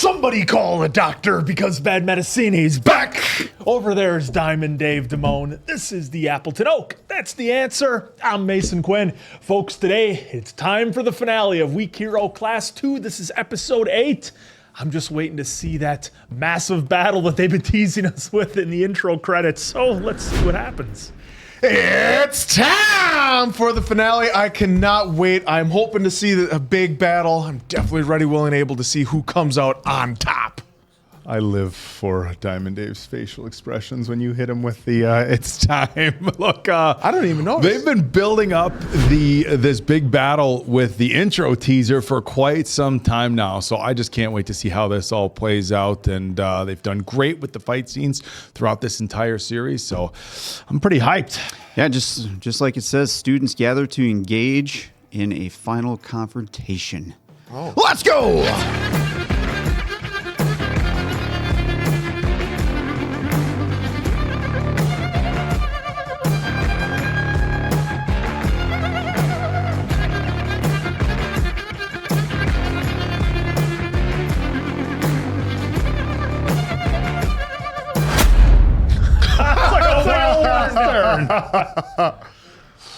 Somebody call a doctor because Bad Medicine's back. Over there's Diamond Dave Damone. This is the Appleton Oak. That's the answer. I'm Mason Quinn. Folks, today it's time for the finale of Week Hero Class 2. This is episode 8. I'm just waiting to see that massive battle that they've been teasing us with in the intro credits. So let's see what happens. It's time for the finale. I cannot wait. I'm hoping to see a big battle. I'm definitely ready, willing, able to see who comes out on top. I live for Diamond Dave's facial expressions when you hit him with the it's time. Look, I don't even know. They've been building up this big battle with the intro teaser for quite some time now. So I just can't wait to see how this all plays out. And they've done great with the fight scenes throughout this entire series. So I'm pretty hyped. Yeah, just like it says, students gather to engage in a final confrontation. Oh. Let's go!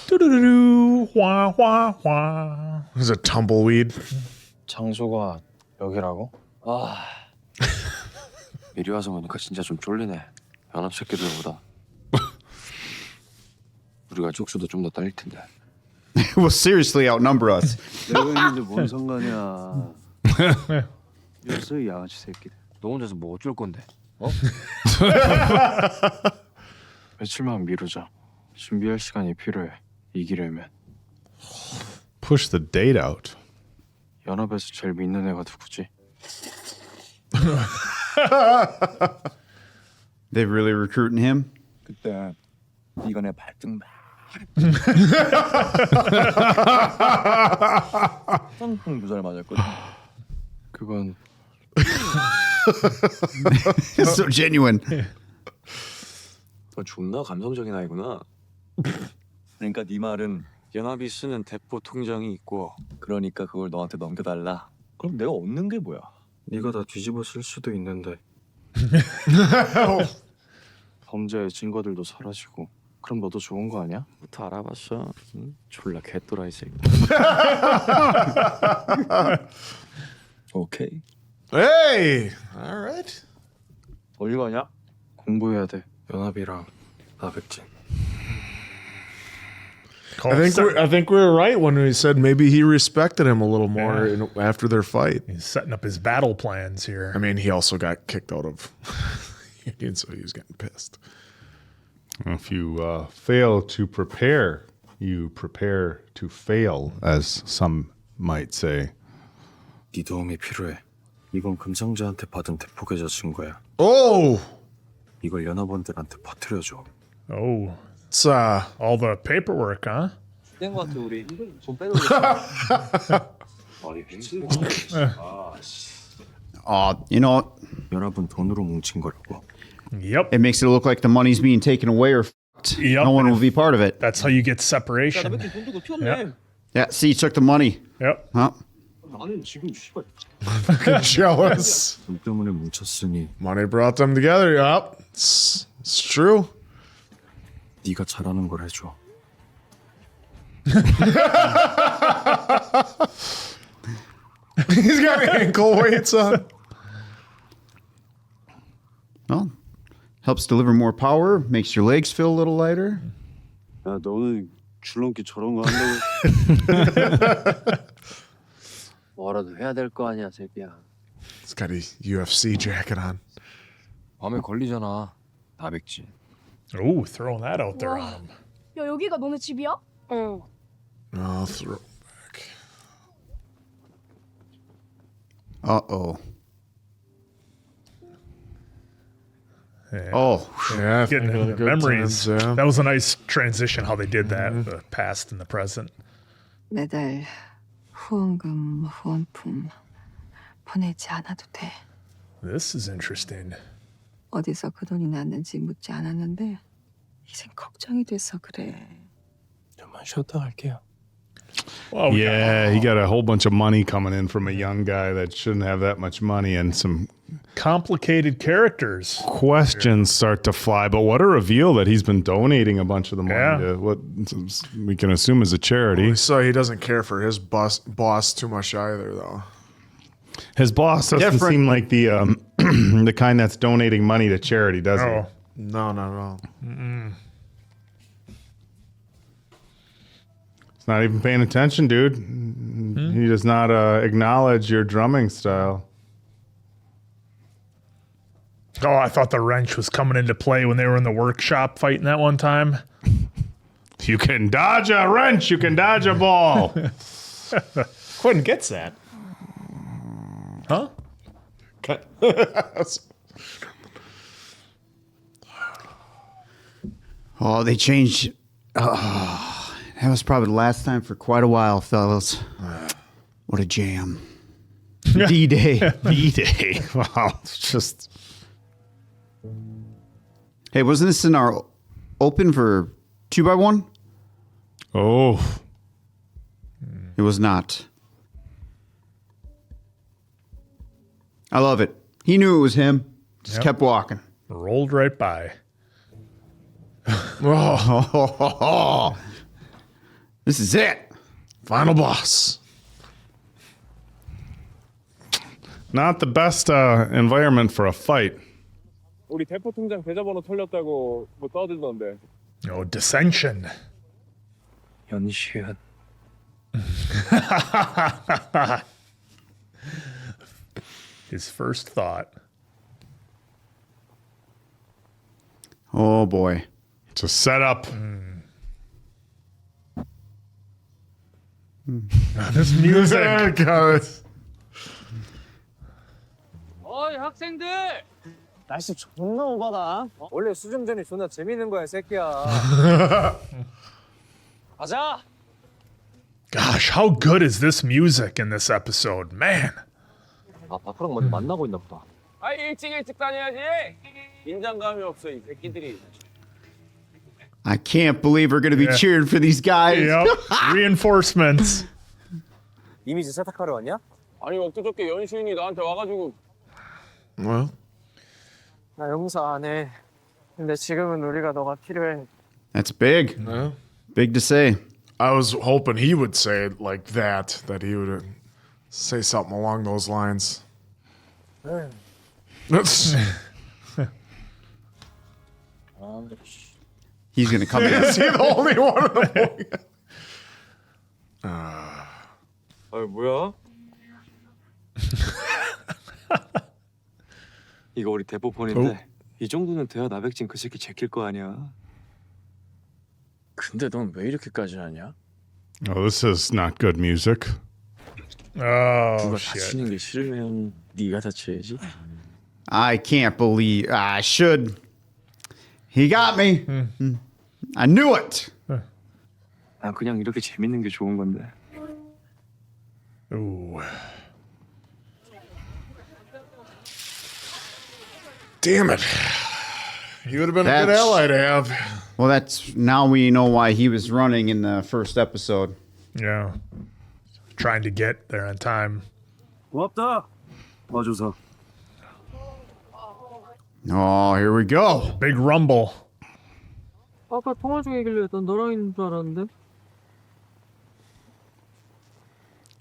Do-do-do-do, wah, wah, wah. There's a tumbleweed. 장소가 여기라고? 아 이리 와서 보니까 진짜 좀 쫄리네. 연합 새끼들보다 우리가 쪽수도 좀 더 딸릴 텐데. Will seriously outnumber us. 내가 있는데 뭔 상관이야. 여기서 이 양아치 새끼들. 너 혼자서 뭐 어쩔 건데? 어? 며칠만 미루자. 준비할 시간이 필요해. 이기려면. Push the date out. 연합에서 제일 믿는 애가 누구지? They're really recruiting him? 그때 네가 내 발등 막 펑펑 두살 맞았거든. 그건 It's so genuine. 너 존나 감성적인 아이구나. 그러니까 네 말은 연합이 쓰는 대포 통장이 있고 그러니까 그걸 너한테 넘겨달라. 그럼 내가 얻는 게 뭐야? 네가 다 뒤집어 쓸 수도 있는데 범죄의 증거들도 사라지고 그럼 너도 좋은 거 아니야? 다 알아봤어. 응? 졸라 개또라이 새끼. 오케이. Hey! All right. 어디 가냐? 공부해야 돼. 연합이랑 나 백진. I think we were right when we said maybe he respected him a little more after their fight. He's setting up his battle plans here. I mean, he also got kicked out of Union, so he was getting pissed. If you fail to prepare, you prepare to fail, as some might say. 네 도움이 필요해. 이건 금상자한테 받은 대포 계좌 증거야. Oh! 이걸 연합원들한테 퍼뜨려줘. Oh, It's all the paperwork, huh? 된 거 같아 우리. 이거 좀 빼놓자. 아니 미친. You know, 연합은 돈으로 뭉친 거라고. Yep. it makes it look like the money's being taken away or f***ed. Yep. No one will be part of it. That's how you get separation. 돈 두고 튀었네. Yeah, see, you took the money. Yep. Huh? 나는 지금 씨발 jealous. 돈 때문에 뭉쳤으니 Money brought them together. Yep. It's true. 네가 잘하는 걸 해줘. He's got ankle weights on. Well, helps deliver more power, makes your legs feel a little lighter. 야 너는 줄넘기 저런 거 한다고. 뭐라도 해야 될 거 아니야 새끼야. He's got a UFC jacket on. 밤에 걸리잖아. 나 백진. Ooh, throwing that out there on him. 야 여기가 너네 집이야? 응. Oh, throw back. Uh-oh. Yeah. Oh, Yeah, Getting into the good memories. times, yeah. That was a nice transition how they did that, the past and the present. 매달 후원금, 후원품 보내지 않아도 돼. This is interesting. 어디서 그 돈이 났는지 묻지 않았는데 이젠 걱정이 돼서 그래. 좀만 쉬었다 갈게요. Oh, Yeah, he got a whole bunch of money coming in from a young guy that shouldn't have that much money, and some complicated characters. questions start to fly. But what a reveal that he's been donating a bunch of the money Yeah. to what we can assume is a charity. So he doesn't care for his boss too much either, though. His boss doesn't Different. seem like the the kind that's donating money to charity, does he? Oh, No, not at all. He's not even paying attention, dude. He does not acknowledge your drumming style. oh, I thought the wrench was coming into play when they were in the workshop fighting that one time. You can dodge a wrench, you can dodge a ball. Quentin gets that. Huh? Oh, they changed. Oh, that was probably the last time for quite a while, fellas. What a jam. D-Day. D-Day. Wow, it's just... Hey, wasn't this in our open for 2x1? Oh, It was not. I love it. He knew it was him. Just kept walking. Rolled right by. This is it. Final boss. not the best environment for a fight. 우리 대포 통장 계좌번호 털렸다고 뭐 떠들던데. Oh, dissension. 연시은 His first thought. Oh, boy. It's a setup. This music. 어이 학생들! 날씨 존나 오바다. 원래 수중전이 존나 재밌는 거야, 새끼야. 가자. Gosh, how good is this music in this episode? Man. 아 바크랑 먼저 만나고 있나 보다. 아 일찍 다녀야지. 긴장감이 없어 이 새끼들이. I can't believe we're going to be cheering for these guys. Yep. Reinforcements. 이미지 세탁하러 왔냐? 아니 엊그저께 연시은이 나한테 와가지고 Well, 나 용서 안 해. 근데 지금은 우리가 너가 필요해. That's big. Big to say. I was hoping he would say it like that he would say something along those lines. That's He's going to come in. is he the only one of them? 아 뭐야? 이거 우리 대포폰인데 이 정도는 돼야 나백진 그 새끼 제낄 거 아니야. 근데 넌 왜 이렇게까지 하냐? Oh, this is not good music. Oh, 누가 shit. 다치는 게 싫으면 네가 다쳐야지. I can't believe. I should. He got me. I knew it. 난 그냥 이렇게 재밌는 게 좋은 건데. Ooh. Damn it. He would have been a good That's- ally to have. Well, that's now we know why he was running in the first episode. Yeah. Trying to get there on time. 고맙다. 와줘서. Oh, here we go. Big rumble. 아까 통화 중이길래 난 너랑 있는 줄 알았는데.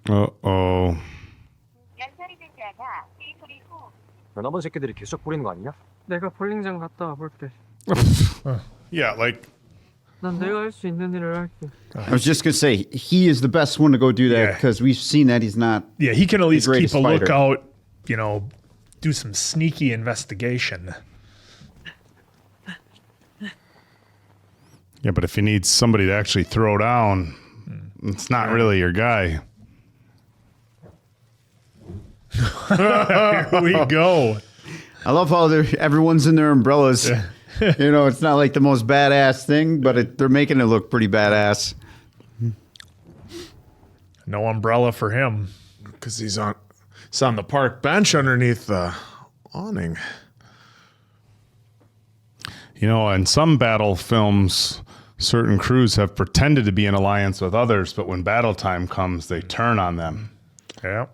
Uh-oh. 변화번 새끼들이 계속 뿌리는 거 아니냐? 내가 볼링장 갔다 와볼게. Yeah, like, 난 내가 할 수 있는 일을 할게. I was just going to say, he is the best one to go do that Yeah. because we've seen that he's not. Yeah, he can at least keep greatest a fighter. lookout, you know, do some sneaky investigation. yeah, but if you need somebody to actually throw down, it's not really your guy. Here we go. I love how everyone's in their umbrellas. You know, it's not like the most badass thing, but they're making it look pretty badass. No umbrella for him. Because he's on the park bench underneath the awning. You know, in some battle films, Certain crews have pretended to be in alliance with others, but when battle time comes, they turn on them. Yeah.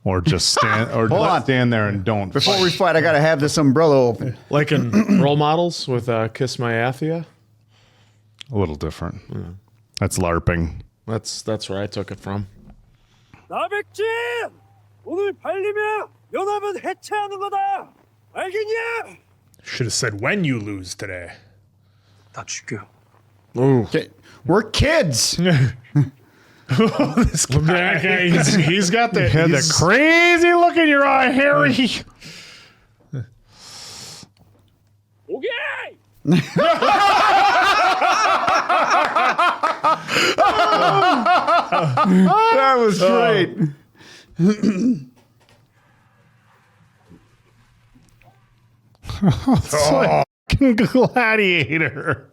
Or just stand on. stand there and don't. Before we fight, I gotta have this umbrella open. Like in Role Models with Kiss My Athia. A little different. That's LARPing. That's where I took it from. 나 백진! 오늘 발리면 연합은 해체하는 거다! 알겠냐? Should have said when you lose today. 다 죽여. Okay. We're kids. This guy. That guy, he's got the, Had that crazy look in your eye, Harry. 오케이! That was great. Fucking gladiator.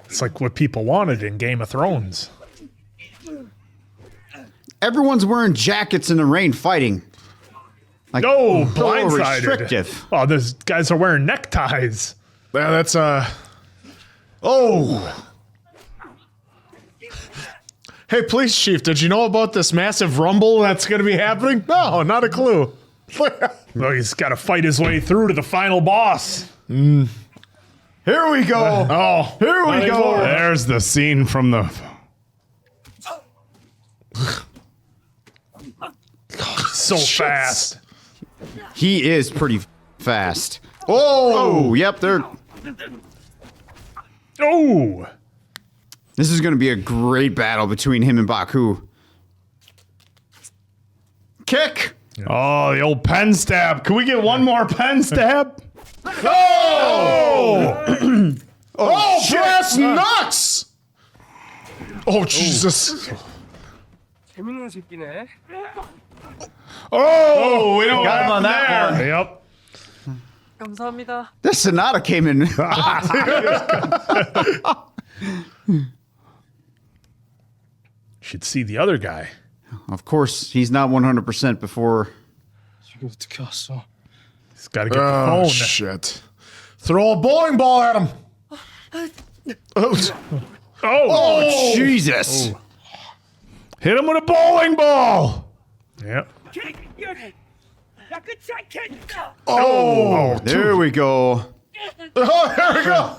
It's like what people wanted in Game of Thrones. Everyone's wearing jackets in the rain fighting. Like, No, so blindsided. restrictive. Oh, those guys are wearing neckties. Yeah, that's Oh. Hey, police chief, did you know about this massive rumble that's going to be happening? No, not a clue. Well, he's got to fight his way through to the final boss. Here we go. Oh, Here we go. There's the scene from the. so fast. He is pretty fast. Oh, yep. Oh, This is going to be a great battle between him and Baku. Kick. Oh, the old pen stab. Can we get one more pen stab? Oh, brass nuts! Oh, Jesus. 재밌는 새끼네. Oh, we don't Got him on that one. yep. 감사합니다. This Sonata came in. Should see the other guy. Of course, he's not 100% before. 이거 어떻게 왔어? He's got to get the Oh, phone. shit. Throw a bowling ball at him. Oh, Jesus. hit him with a bowling ball. yep. Oh, There we go. oh, there we go.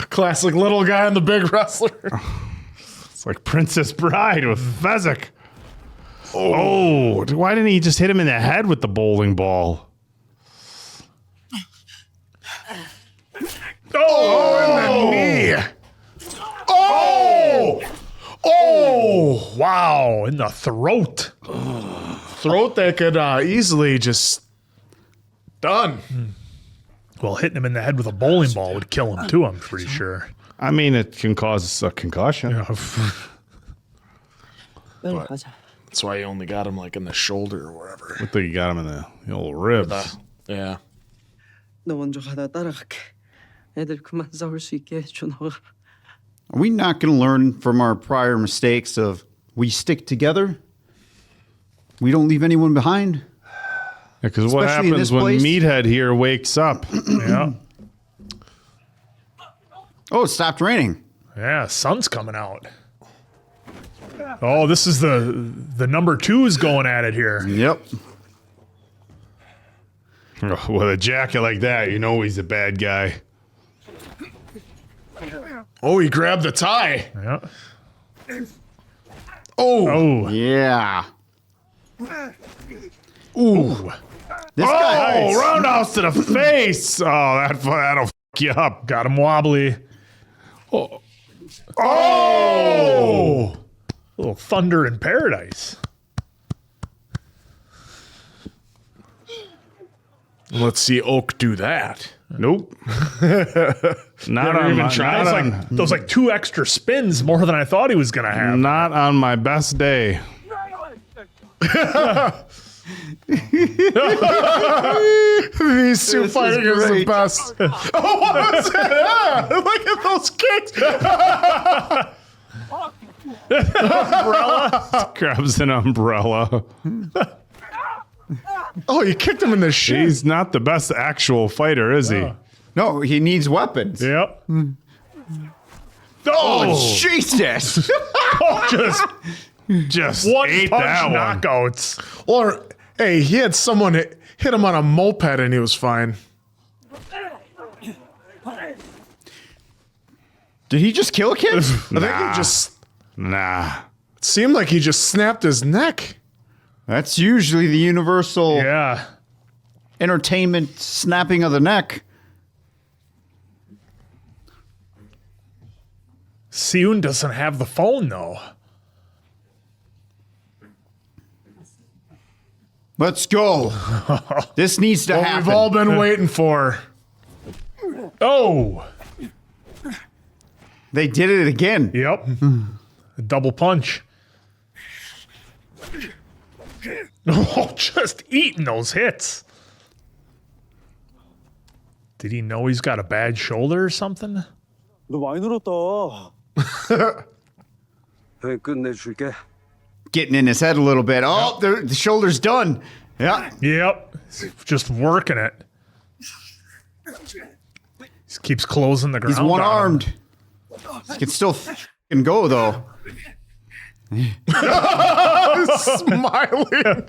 Classic little guy and the big wrestler. It's like Princess Bride with Fezzik. Oh, why didn't he just hit him in the head with the bowling ball? Oh, knee. Oh, oh, Wow, in the throat. throat that could easily just done. Well, hitting him in the head with a bowling ball would kill him too, I'm pretty sure. I mean, it can cause a concussion. 빨리 가자. That's why he only got him like in the shoulder or wherever. I think you got him in the old ribs. Yeah. 너 먼저 가다 따라갈게. 애들 그만 싸울 수 있게 해줘 너가. Are we not going to learn from our prior mistakes of we stick together? We don't leave anyone behind? Because what Especially in happens this when place? Meathead here wakes up? Yeah. Oh, it stopped raining. Yeah, sun's coming out. Oh, this is the number two's going at it here. Yep. With a jacket like that, you know he's a bad guy. Oh, he grabbed the tie. Yeah. Oh, Oh. Yeah. Ooh. This guy. Oh, roundhouse to the face. Oh, that'll fuck you up. Got him wobbly. Oh. A little thunder in paradise. let's see Oak do that. Nope. Not on even my, tried? not, That's on, like those like 2 extra spins more than I thought he was gonna have. not on my best day. These two This is fighting is the great. best. Oh, what was that? Look at those kicks. Grabs an umbrella. Oh, you kicked him in the shin. He's not the best actual fighter, is he? No, he needs weapons. Yep. Oh, Jesus! just One ate punch that one. knockouts. Or, hey, he had someone hit him on a moped and he was fine. Did he just kill a kid? I think he just Nah. seemed like he just snapped his neck. That's usually the universal Yeah. entertainment snapping of the neck. Si-eun doesn't have the phone, though. Let's go. This needs to What happen. we've all been waiting for. Oh. They did it again. Yep. A double punch. Oh, just eating those hits. Did he know he's got a bad shoulder or something? 너 많이 늘었다. 배 끝내줄게. Getting in his head a little bit. Oh, the shoulder's done. Yeah. Yep. Just working it. He keeps closing the ground. He's on him. one-armed. He can still f***ing go, though. Smiling.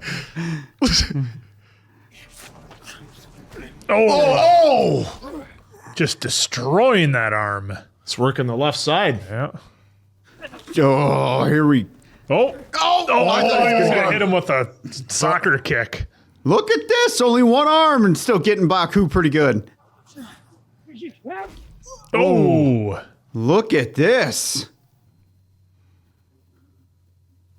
Oh. Just destroying that arm. It's working the left side. Yeah. Oh, here we... Oh. I thought he was going to hit him with a soccer kick. Look at this. Only one arm and still getting Baku pretty good. Oh. Look at this.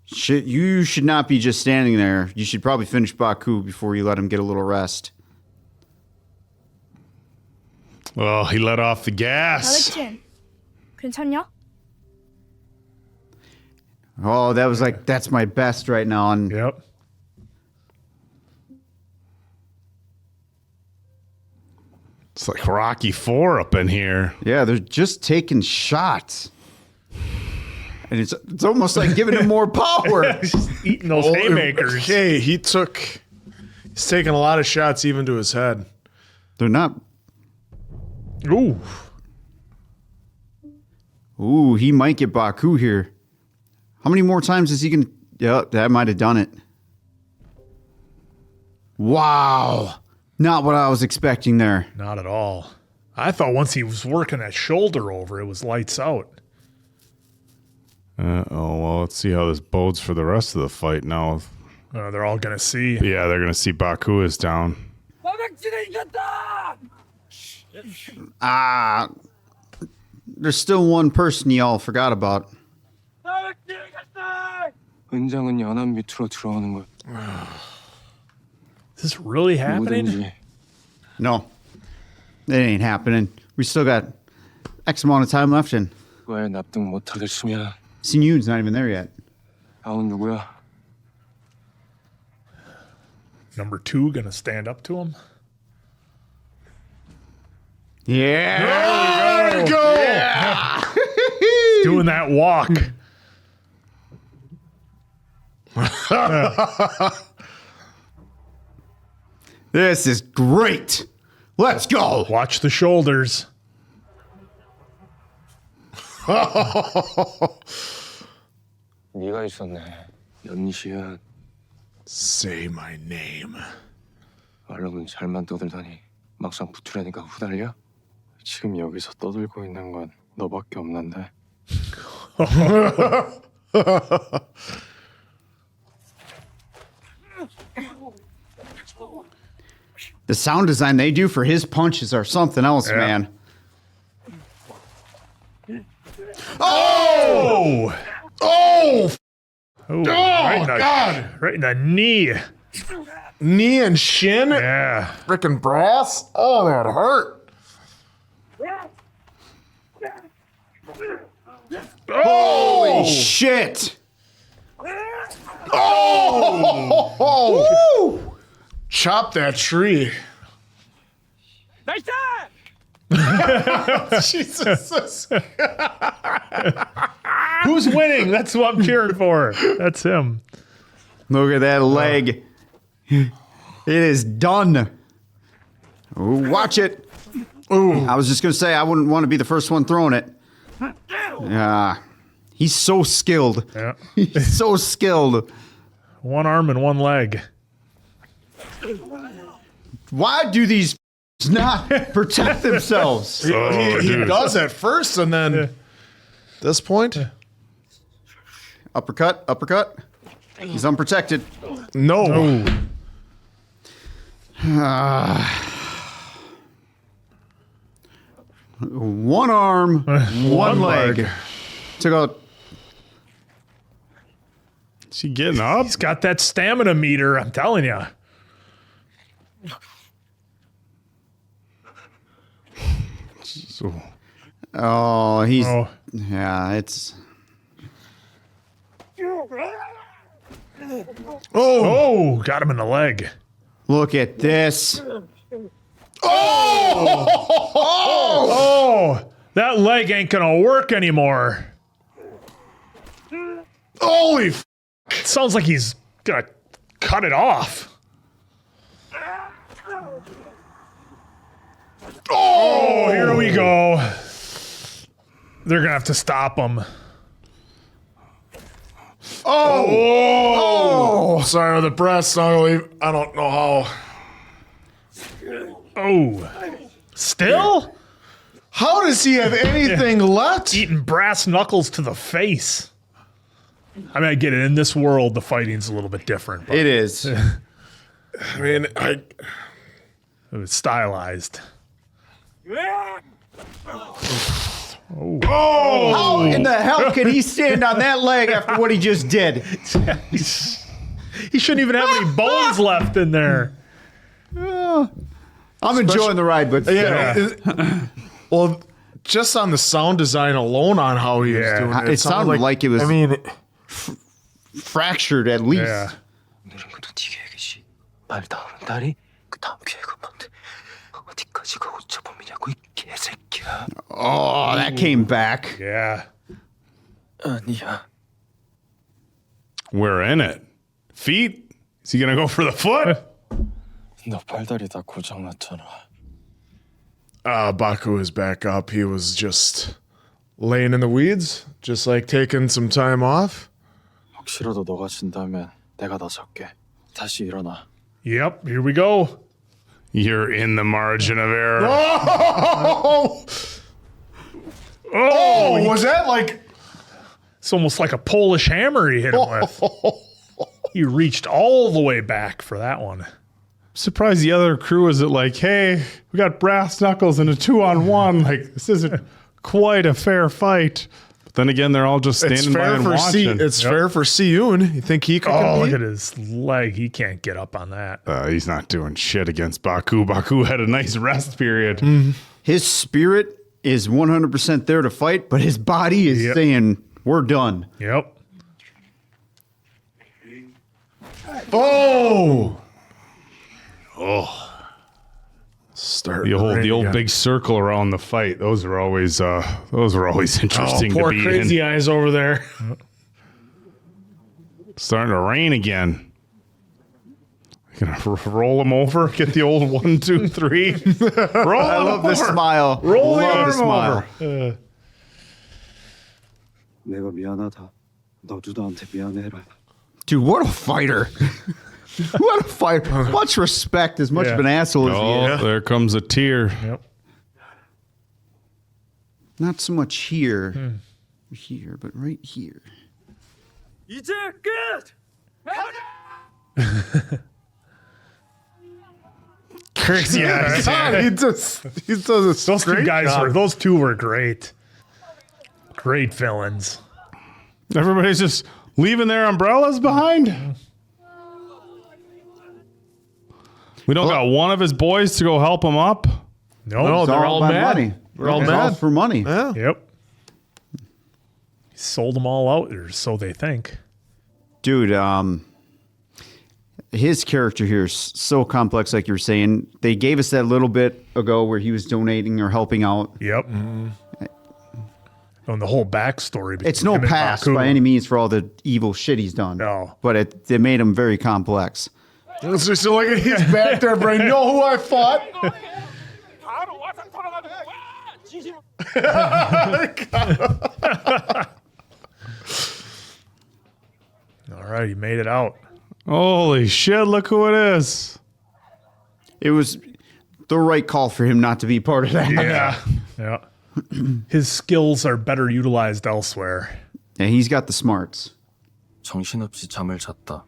Shit, you should not be just standing there. You should probably finish Baku before you let him get a little rest. Well, he let off the gas. 바백진, 괜찮냐? Oh, that was like, that's my best right now. And Yep. It's like Rocky IV up in here. yeah, they're just taking shots. And it's almost like giving him more power. Just eating those haymakers. Okay, he's taking a lot of shots even to his head. They're not... Ooh. Ooh, he might get Baku here. How many more times is he going to... Yeah, that might have done it. Wow. Not what I was expecting there. Not at all. I thought once he was working that shoulder over, it was lights out. Well, let's see how this bodes for the rest of the fight now. They're all going to see. Yeah, they're going to see Baku is down. There's still one person y'all forgot about. 은장은 연합 밑으로 들어오는 것. Is this really happening? 뭐든지 No. It ain't happening. We still got X amount of time left in. 그거에 납득 못하겠으면 Sin-Yoon's not even there yet. 다운 누구야? Number 2 going to stand up to him? Yeah. There we go. Doing that walk. This is great. Let's go. Watch the shoulders. 네가 있었네. 연시은 Say my name. 말로는 잘만 떠들더니 막상 붙으려니까 후달려? 지금 여기서 떠들고 있는 건 너밖에 없는데. The sound design they do for his punches are something else, Yeah. man. Oh! Oh, Right in the, God. right in the knee. Knee and shin. Yeah. Freaking brass. Oh, that hurt. Holy shit. Oh, chop that tree. Jesus. Who's winning? That's what I'm cheering for. That's him. Look at that leg. It is done. Ooh, watch it. Ooh. I was just going to say, I wouldn't want to be the first one throwing it. Yeah. He's so skilled. Yeah. He's so skilled. One arm and one leg. Why do these not protect themselves? He does at first, and then this point, Uppercut. He's unprotected. no. One arm, one leg. Took out. Is he getting up? He's got that stamina meter, I'm telling you. So, Oh, he's. Oh. Yeah, it's. Oh, got him in the leg. Look at this. Oh, that leg ain't gonna work anymore. Holy It sounds like he's gonna cut it off. Oh, here we go. They're gonna have to stop him. Sorry, the breast. I don't know how. Oh, still How does he have anything left? eating brass knuckles to the face. I mean, I get it. In this world, the fighting's a little bit different, but It is. I mean, it was stylized. How in the hell can he stand on that leg after what he just did? He shouldn't even have any bones left in there. I'm enjoying the ride, but well, just on the sound design alone, on how he was doing it, it sounded like it was I mean, fractured at least. Yeah. 누군가도 네게 얘기지. 말 나오는 날이 그 다음 기회가 뭔데? 어디까지 가고 저범이냐고 이 개새끼야. Oh, that came back. Yeah. 아니야. we're in it. Feet? Is he gonna go for the foot? 너 팔다리 다 고장났잖아. Baku is back up. He was just laying in the weeds, just like taking some time off. 혹시라도 너가 진다면 내가 나설게. 다시 일어나. Yep. Here we go. You're in the margin of error. Oh, was that like? It's almost like a Polish hammer he hit him with. He reached all the way back for that one. Surprised the other crew isn't like, hey, we got brass knuckles and a 2-on-1. Like, this isn't quite a fair fight. But then again, they're all just It's standing by fair and for watching. It's fair for Si-eun. You think he could Oh, look compete? at his leg. He can't get up on that. He's not doing shit against Baku. Baku had a nice rest period. His spirit is 100% there to fight, but his body is saying, we're done. Yep. Oh, start The old big circle around the fight. Those are always interesting poor to be crazy in. eyes over there. Starting to rain again. Gonna roll him over. Get the old 1, 2, 3. Roll I him love the over. smile. Roll the love arm the smile. over. 내가 미안하다. 너도 나한테 미안해라. Dude, what a fighter. What a fighter. Much respect, as much of an asshole as he Oh, is. there comes a tear. Yep. Not so much here, here, but right here. 이제 끝. Crazy eyes. he does a Those two great guys job. those two were great. Great villains. Everybody's just leaving their umbrellas behind. We don't got one of his boys to go help him up. No. It's they're all about mad. money. They're all It's mad. for money. Yeah. Yep. He sold them all out, or so they think. Dude, his character here is so complex, like you were saying. They gave us that little bit ago where he was donating or helping out. Yep. And the whole backstory. between It's no him and past Baku. by any means for all the evil shit he's done. No. But it made him very complex. So look at he's back there, brain. You know who I fought? All right, he made it out. Holy shit, look who it is. It was the right call for him not to be part of that. Yeah. His skills are better utilized elsewhere. Yeah, he's got the smarts. 정신없이 잠을 잤다.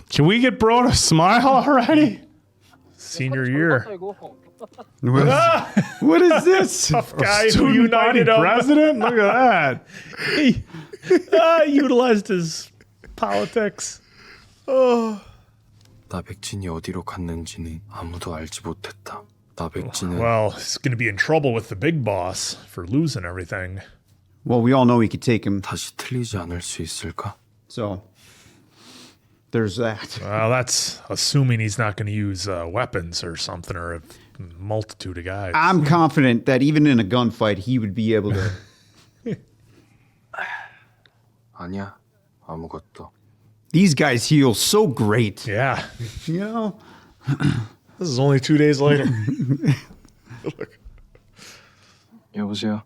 Can we get bro to smile already? Senior year. What is this? Tough guy who Student united body him. president? Look at that. He utilized his politics. 나백진이 어디로 갔는지는 아무도 알지 못했다. 나백진은 Well, he's going to be in trouble with the big boss for losing everything. Well, we all know he could take him. 다시 틀리지 않을 수 있을까? So there's that. Well, that's assuming he's not going to use weapons or something, or a multitude of guys. I'm confident that even in a gunfight, he would be able to. 아니야. 아무것도. These guys heal so great. Yeah. You know? This is only 2 days later. 여보세요.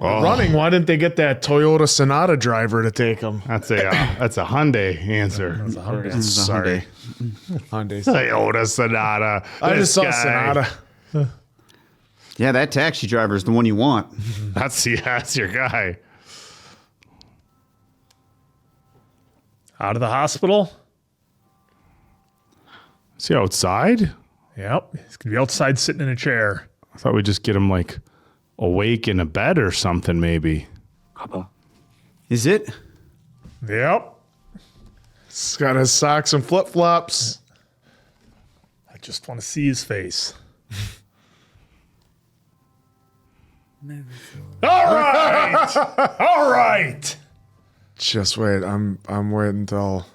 Running, why didn't they get that Toyota Sonata driver to take him? That's a Hyundai answer. Sorry. Hyundai. Toyota Sonata. I This just saw guy. Sonata. Yeah, that taxi driver is the one you want. That's your guy. Out of the hospital. Is he outside? Yep. He's going to be outside sitting in a chair. I thought we'd just get him like awake in a bed or something, maybe. 가봐. Is it? Yep. He's got his socks and flip flops. I just want to see his face. All right. All right. Just wait. I'm waiting until.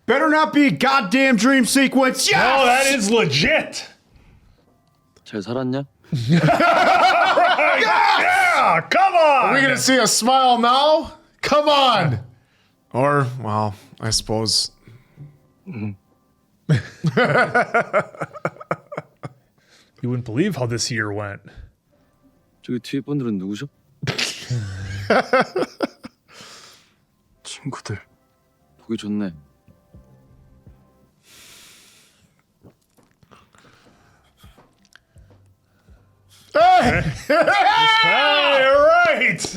Better not be a goddamn dream sequence. Yes! Oh, that is legit. 잘 살았냐? Yeah, come on. Are we gonna see a smile now? Come on. Or, well, I suppose. You wouldn't believe how this year went. 저기 뒤에 분들은 누구죠? 친구들. 보기 좋네. Hey, right. It's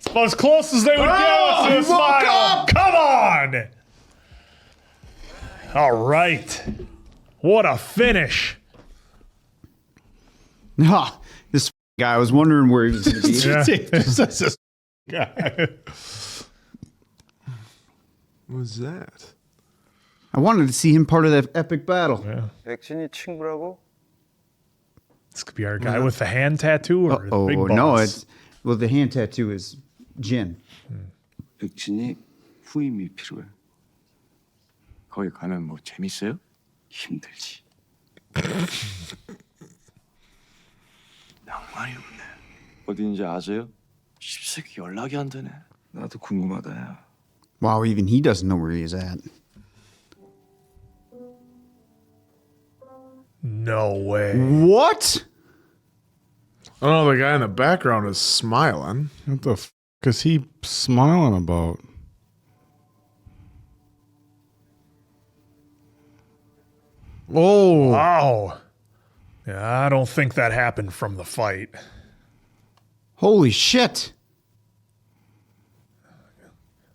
about as close as they would get us to a smile. Come on. All right. What a finish. Ah, this guy, I was wondering where he was going to be. Yeah. What was that? I wanted to see him part of that epic battle. 백진이 친구라고? This could be our guy with the hand tattoo or the big boss. No, well, the hand tattoo is Jin. 백진이 후임이 필요해. 거기 가면 뭐 재밌어요? 힘들지. 낭만이 없네. 어딘지 아세요? 십세기 연락이 안 되네. 나도 궁금하다. 야. Wow, even he doesn't know where he is at. No way. What? Oh, the guy in the background is smiling. What the f is he smiling about? Oh, Wow. Yeah, I don't think that happened from the fight. Holy shit.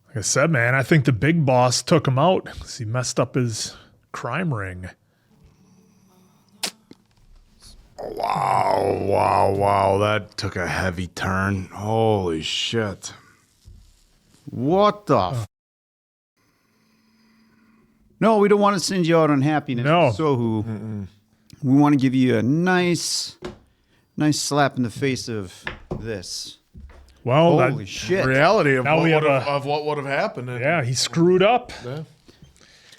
Like I said, man, I think the big boss took him out because he messed up his crime ring. Wow. That took a heavy turn. Holy shit. What the? No, we don't want to send you out on happiness. No. So we want to give you a nice slap in the face of this. Well, Holy shit. reality of Now we what, have what would have happened. yeah, he screwed up.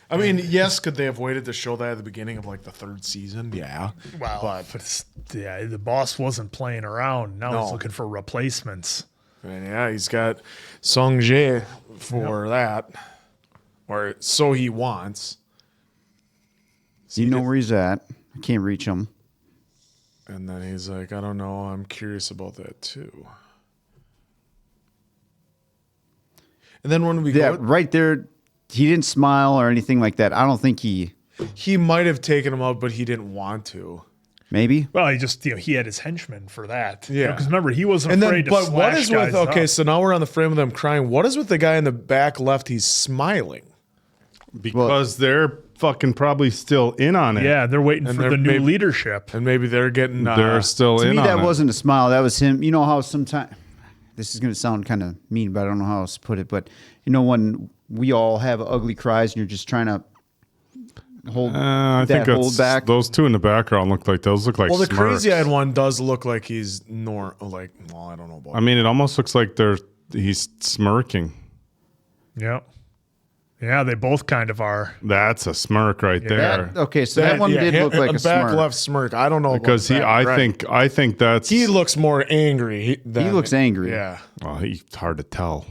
I mean, yes, could they have waited to show that at the beginning of like the third season? Yeah. Well, but the boss wasn't playing around. Now he's looking for replacements. And yeah, he's got Sung Jae for that, or so he wants. You know where he's at. I can't reach him. And then he's like, I don't know. I'm curious about that too. And then when we Yeah, go, right there, he didn't smile or anything like that. I don't think he. he might have taken him out, but he didn't want to. Maybe. Well, he just he had his henchmen for that. Yeah. Because remember, he wasn't And afraid then, to but what slash is with guys okay? up. So now we're on the frame of them crying. What is with the guy in the back left? He's smiling. Because they're fucking probably still in on it. Yeah, they're waiting And for they're the new maybe- leadership. And maybe they're getting. They're still To in me, on that it. wasn't a smile. That was him. You know how sometimes. This is going to sound kind of mean, but I don't know how else to put it. But you know when we all have ugly cries and you're just trying to hold I that think hold back. those two in the background look like Well, the smirks. crazy-eyed one does look like he's well, I don't know about. I mean, it almost looks like he's smirking. Yeah. Yeah, they both kind of are. That's a smirk right there. Okay, so that one did look like a back smirk. left smirk. I don't know about Because that, right. I think that's He looks more angry. He looks angry. Yeah, well, he's hard to tell.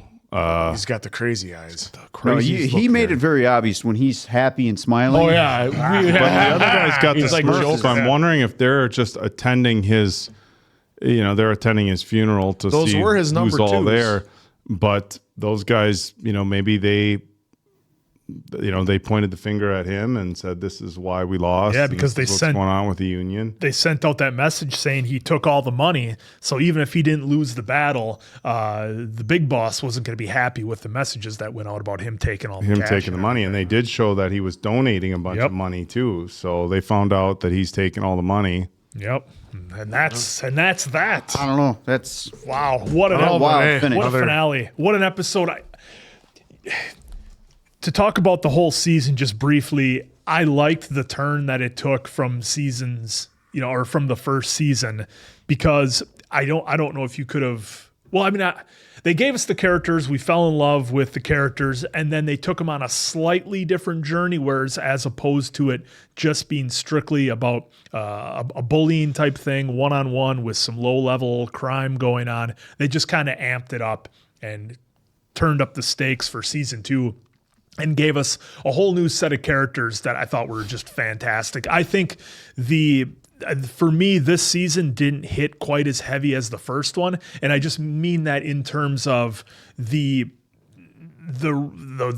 he's got the crazy eyes. No, Crazy he made it very obvious when he's happy and smiling. Oh yeah, But the other guy's got the He's like smirk, Joker. so I'm wondering if they're just attending his, they're attending his funeral to Those see were his who's number all twos. there. But those guys, maybe they pointed the finger at him and said, "This is why we lost." Yeah, and because this is what's going on with the union. They sent out that message saying he took all the money. So even if he didn't lose the battle, the big boss wasn't going to be happy with the messages that went out about him taking all the Him cash taking the and money, and they did show that he was donating a bunch Yep. of money too. So they found out that he's taking all the money. Yep. And that's that. I don't know. That's Wow. What an Oh, wild hey, finish. What a Another- finale. What an episode. To talk about the whole season just briefly, I liked the turn that it took from seasons, or from the first season, because I don't know if you could have, they gave us the characters, we fell in love with the characters, and then they took them on a slightly different journey, whereas as opposed to it just being strictly about a bullying type thing, one-on-one with some low-level crime going on, they just kind of amped it up and turned up the stakes for season 2 and gave us a whole new set of characters that I thought were just fantastic. I think for me, this season didn't hit quite as heavy as the first one, and I just mean that in terms of the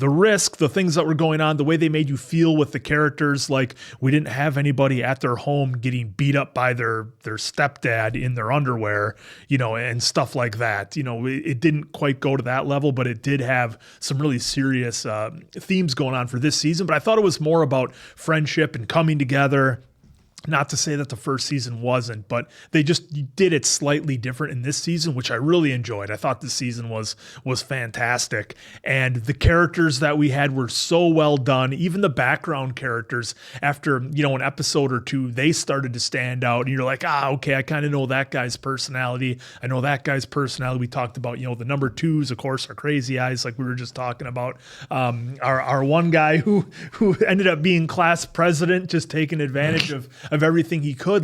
risk, the things that were going on, the way they made you feel with the characters. Like, we didn't have anybody at their home getting beat up by their stepdad in their underwear, and stuff like that. It didn't quite go to that level, but it did have some really serious themes going on for this season. But I thought it was more about friendship and coming together. Not to say that the first season wasn't, but they just did it slightly different in this season, which I really enjoyed. I thought this season was fantastic. And the characters that we had were so well done. Even the background characters, after, an episode or two, they started to stand out. And you're like, okay, I kind of know that guy's personality. I know that guy's personality. We talked about, the number 2s, of course, are crazy eyes, like we were just talking about. Our one guy who ended up being class president, just taking advantage of everything he could.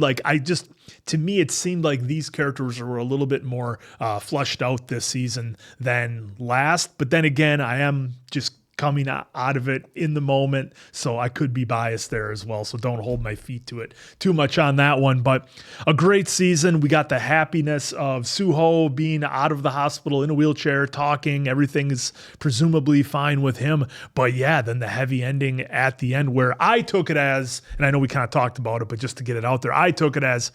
To me, it seemed like these characters were a little bit more fleshed out this season than last. But then again, I am just coming out of it in the moment, so I could be biased there as well. So don't hold my feet to it too much on that one. But a great season. We got the happiness of Soo-ho being out of the hospital in a wheelchair, talking. Everything is presumably fine with him. But yeah, then the heavy ending at the end, where I took it as, and I know we kind of talked about it, but just to get it out there, I took it as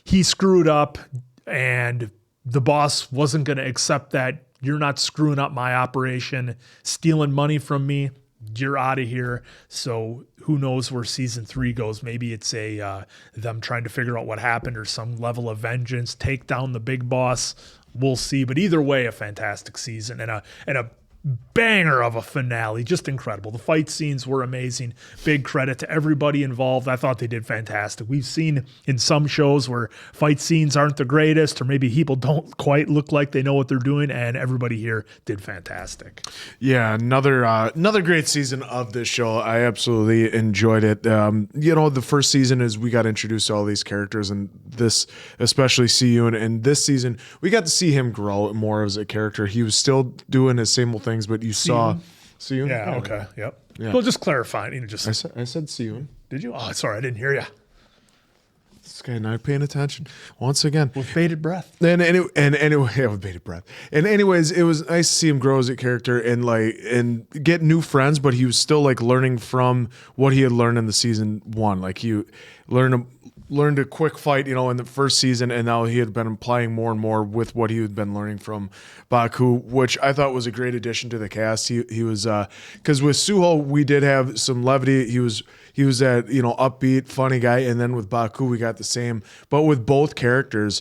he screwed up and the boss wasn't going to accept that. You're not screwing up my operation, stealing money from me. You're out of here. So who knows where season 3 goes? Maybe it's them trying to figure out what happened, or some level of vengeance, take down the big boss. We'll see. But either way, a fantastic season and a banger of a finale. Just incredible. The fight scenes were amazing. Big credit to everybody involved. I thought they did fantastic. We've seen in some shows where fight scenes aren't the greatest, or maybe people don't quite look like they know what they're doing, and everybody here did fantastic. Yeah, another great season of this show. I absolutely enjoyed it. The first season is we got introduced to all these characters, and this, especially Si-eun, and this season we got to see him grow more as a character. He was still doing his same old things, but you saw Si-eun. Yeah, okay, yep. Yeah. Well, just clarifying. I said Si-eun. Did you? Oh, sorry, I didn't hear you. This guy not paying attention once again. With bated breath. And anyway, yeah, with bated breath. And anyways, it was nice to see him grow as a character and get new friends, but he was still like learning from what he had learned in the season 1. Like he learned a quick fight, in the first season, and now he had been applying more and more with what he had been learning from Baku, which I thought was a great addition to the cast. He was because with Suho we did have some levity. He was that upbeat, funny guy, and then with Baku we got the same. But with both characters,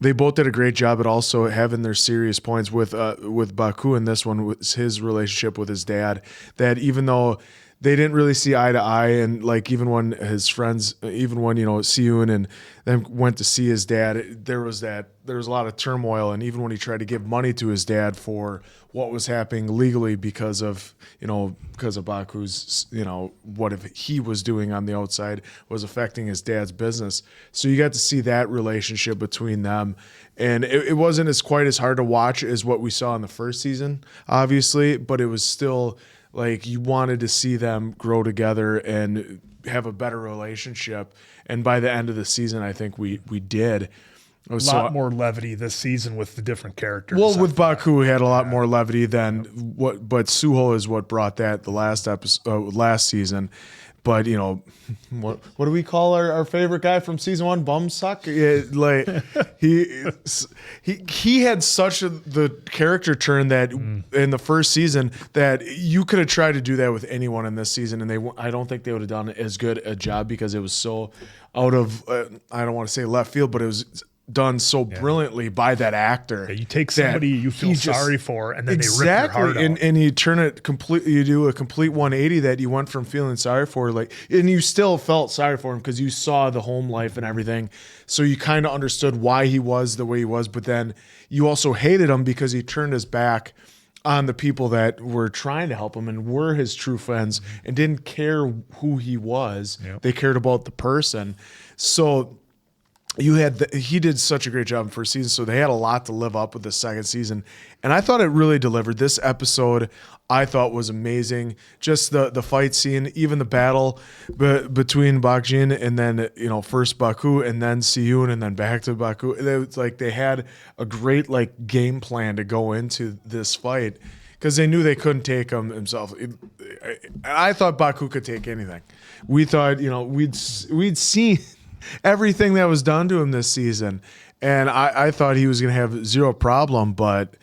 they both did a great job at also having their serious points. With Baku in this one was his relationship with his dad. That even though they didn't really see eye to eye, and like even when his friends, even when Si-eun and them went to see his dad, there was a lot of turmoil, and even when he tried to give money to his dad for what was happening legally because of Baku's, what if he was doing on the outside was affecting his dad's business. So you got to see that relationship between them, and it wasn't quite as hard to watch as what we saw in the first season, obviously, but it was still like you wanted to see them grow together and have a better relationship. And by the end of the season, I think we did. A lot more levity this season with the different characters. Well, with Baku, we had a lot more levity than but Suho is what brought that the last season. But what do we call our favorite guy from season 1? Bumsuck. He had such the character turn that in the first season that you could have tried to do that with anyone in this season, and I don't think they would have done as good a job because it was so out of I don't want to say left field, but it was done so brilliantly by that actor. Yeah, you take somebody you feel sorry for, and then they rip your heart out. And you turn it completely. You do a complete 180 that you went from feeling sorry for, and you still felt sorry for him because you saw the home life and everything. So you kind of understood why he was the way he was, but then you also hated him because he turned his back on the people that were trying to help him and were his true friends and didn't care who he was. Yep. They cared about the person. So he did such a great job in first season, so they had a lot to live up with the second season, and I thought it really delivered. This episode I thought was amazing. Just the fight scene, even the battle between Baek-jin and then first Baku and then Si-eun and then back to Baku. It was like they had a great game plan to go into this fight because they knew they couldn't take him himself. I thought Baku could take anything. We thought we'd seen everything that was done to him this season, and I thought he was going to have zero problem, but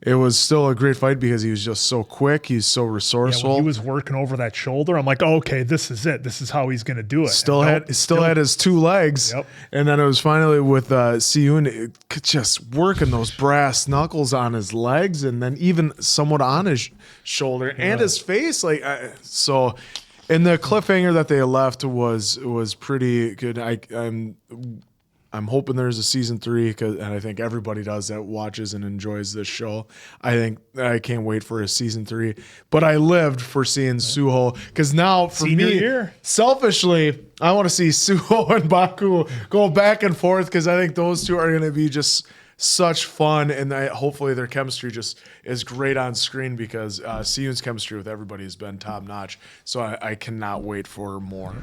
it was still a great fight because he was just so quick. He's so resourceful. Yeah, when he was working over that shoulder, I'm like, oh, okay, this is it. This is how he's going to do it. Still had his 2 legs, and then it was finally with Si-eun just working those brass knuckles on his legs, and then even somewhat on his shoulder and his face. And the cliffhanger that they left was pretty good. I'm hoping there's a season 3 and I think everybody does that watches and enjoys this show. I can't wait for a season 3. But I lived for seeing Suho because now for me, selfishly, I want to see Suho and Baku go back and forth because I think those two are going to be just such fun, and hopefully their chemistry just is great on screen because Si-eun's chemistry with everybody has been top notch. So I cannot wait for more.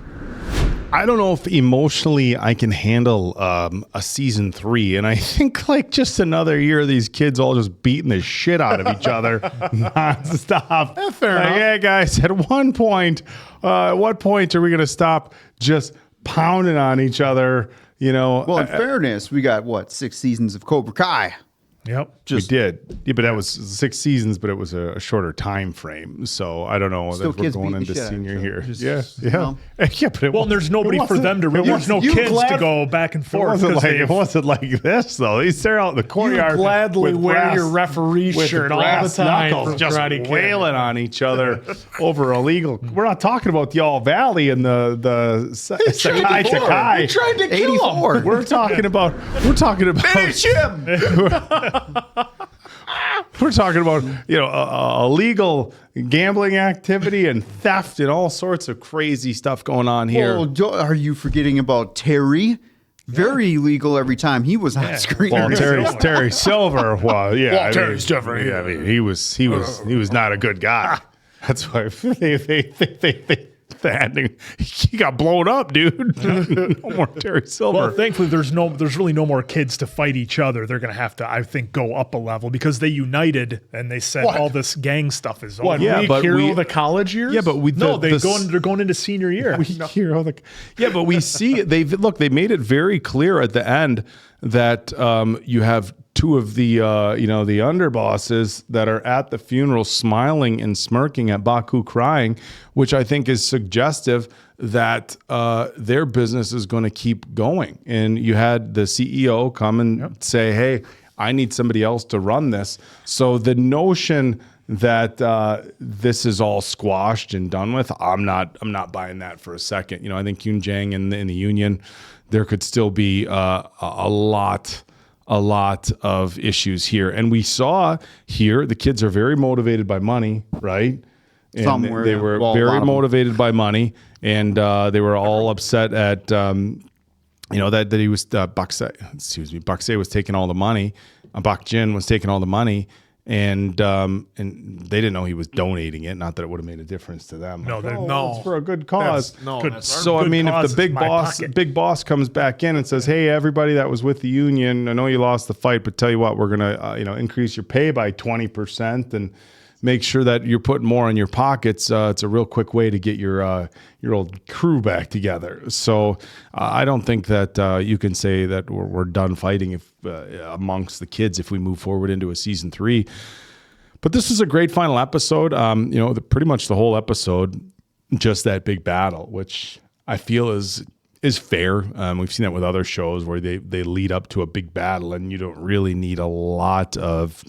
I don't know if emotionally I can handle a season 3, and I think just another year of these kids all just beating the shit out of each other nonstop. Yeah, fair enough. Hey guys, at what point are we going to stop just pounding on each other? Well, in fairness, we got 6 seasons of Cobra Kai. Yep. We did. Yeah, but that was 6 seasons, but it was a shorter time frame. So I don't know Still that we're kids going beating the into shit out of senior each year. other. Just, Yeah. you know. Yeah, but it Well, and there's nobody for them to. There's no kids to go back and forth. It wasn't like this though. He's there out in the courtyard. gladly with wear brass- your referee with shirt all the brass time knuckles, from just Karate Kid. wailing on each other over illegal. We're not talking about the All Valley and the Sakai Takai. tried to kill 84. him. We're talking about Finish him. we're talking about illegal gambling activity and theft and all sorts of crazy stuff going on here. Well, are you forgetting about Terry? Very illegal every time he was on screen. Well, Terry Silver. Well, yeah, Well, Terry's different. Yeah, I mean, he was not a good guy. That's why he got blown up, dude. No more Terry Silver. Well, thankfully, there's really no more kids to fight each other. They're going to have to, I think, go up a level because they united and they said all this gang stuff is over. What, Yeah, Weak but Hero, the college years? Yeah, but They're going into senior year. Yeah, but we see they made it very clear at the end that you have two of the the underbosses that are at the funeral smiling and smirking at Baku crying, which I think is suggestive that their business is going to keep going. And you had the CEO come and say, "Hey, I need somebody else to run this." So the notion that this is all squashed and done with, I'm not buying that for a second. I think Eunjang in the union, there could still be a lot of issues here. And we saw here the kids are very motivated by money, right? And Somewhere, they were well, a very lot of them. motivated by money, and they were all upset at that he was Baek-jin was taking all the money. Baek-jin was taking all the money. And they didn't know he was donating it. Not that it would have made a difference to them. No, Like, no. it's for a good cause. Good- So I good mean, if cause the is my pocket. big boss comes back in and says, "Hey, everybody that was with the union, I know you lost the fight, but tell you what, we're gonna increase your pay by 20% and make sure that you're putting more in your pockets." It's a real quick way to get your old crew back together. So I don't think that you can say that we're done fighting if amongst the kids if we move forward into a season 3. But this was a great final episode. Pretty much the whole episode, just that big battle, which I feel is fair. We've seen that with other shows where they lead up to a big battle, and you don't really need a lot of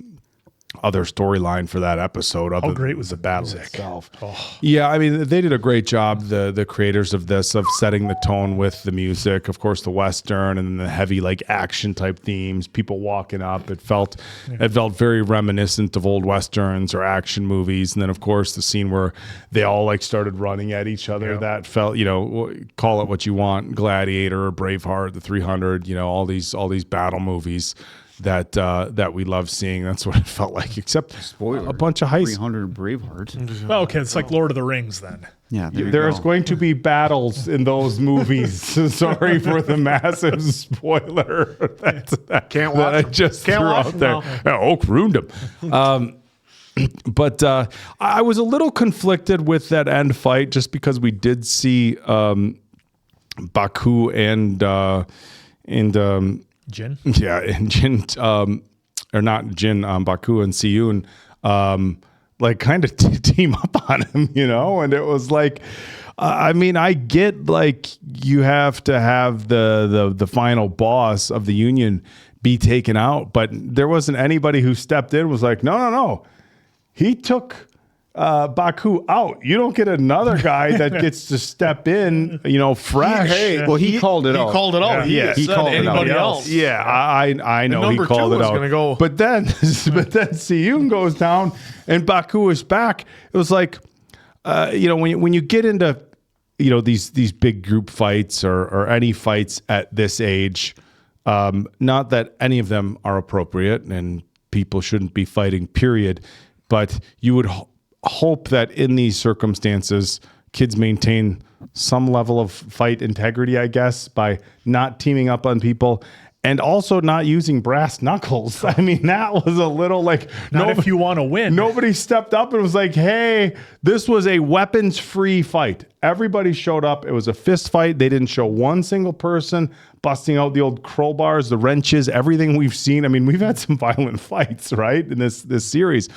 other storyline for that episode. How great was the battle music? itself? Yeah, I mean, they did a great job, the creators of this, of setting the tone with the music. Of course, the Western and the heavy action type themes, people walking up. It felt very reminiscent of old Westerns or action movies. And then, of course, the scene where they all started running at each other. Yeah. That felt, call it what you want, Gladiator or Braveheart, the 300, all these battle movies that we love seeing. That's what it felt like, except a bunch of high 300 Braveheart. Well, okay, it's like Lord of the Rings then. Yeah, There's going to be battles in those movies. Sorry for the massive spoiler. Can't watch I them. just Can't threw watch out them there. Yeah, Oak ruined them. But I was a little conflicted with that end fight just because we did see Baku and Jin? yeah, and Jin, or not Jin, Baku and Si-eun, kind of team up on him, and it was like, I mean, I get you have to have the final boss of the union be taken out, but there wasn't anybody who stepped in and was like, no, he took Baku out. You don't get another guy that gets to step in, fresh. Well, he called it out. He called it out. Yeah. He He called it out. anybody else. Yeah, I know he number called two it was out. gonna go- But then Si-eun goes down and Baku is back. It was like, when you get into these big group fights or any fights at this age, not that any of them are appropriate and people shouldn't be fighting, period. But you would hope that in these circumstances, kids maintain some level of fight integrity, I guess, by not teaming up on people and also not using brass knuckles. I mean, that was a little Not if you want to win. Nobody stepped up and was like, hey, this was a weapons-free fight. Everybody showed up. It was a fist fight. They didn't show one single person busting out the old crowbars, the wrenches, everything we've seen. I mean, we've had some violent fights, right, in this series.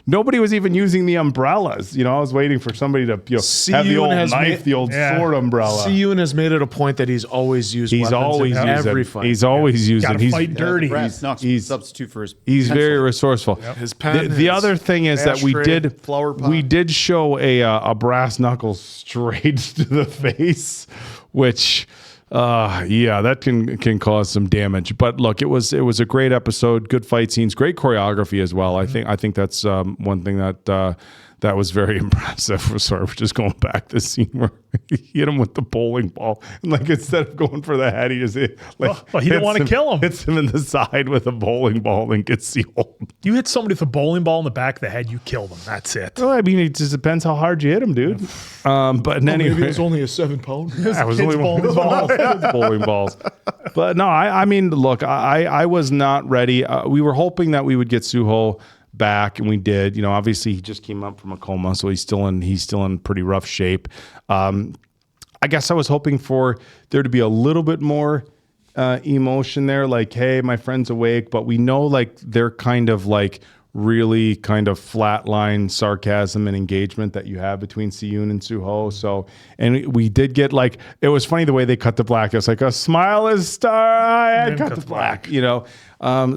Nobody was even using the umbrellas. You know, I was waiting for somebody to have the old knife, the old sword umbrella. Si-eun has made it a point that he's always used weapons always in using every fight. He's always using. Gotta fight dirty. Brass knucks substitute for his. He's pencil. very resourceful. His pen, The other thing is that we ashtray, flower pot. did show a brass knuckle straight to the face, which that can cause some damage. But look, it was a great episode, good fight scenes, great choreography as well. I think that's one thing that was very impressive. Sorry, we're just going back to the scene where he hit him with the bowling ball, and like instead of going for the head, he just he didn't want to kill him. Hits him in the side with a bowling ball and gets the hold. You hit somebody with a bowling ball in the back of the head, you kill them. That's it. Well, I mean, it just depends how hard you hit him, dude. But anyway, Maybe it was only a 7-pound. I was Kids only bowling balls. bowling balls. But no, I mean, look, I was not ready. We were hoping that we would get Suho back, and we did. You know, obviously he just came up from a coma, so he's still in pretty rough shape. I guess I was hoping for there to be a little bit more emotion there, like, hey, my friend's awake, but we know like they're kind of like really kind of flatline sarcasm and engagement that you have between Si-eun and Suho. So, and we did get like, it was funny the way they cut the black. It's like a smile is star and cut the black, you know?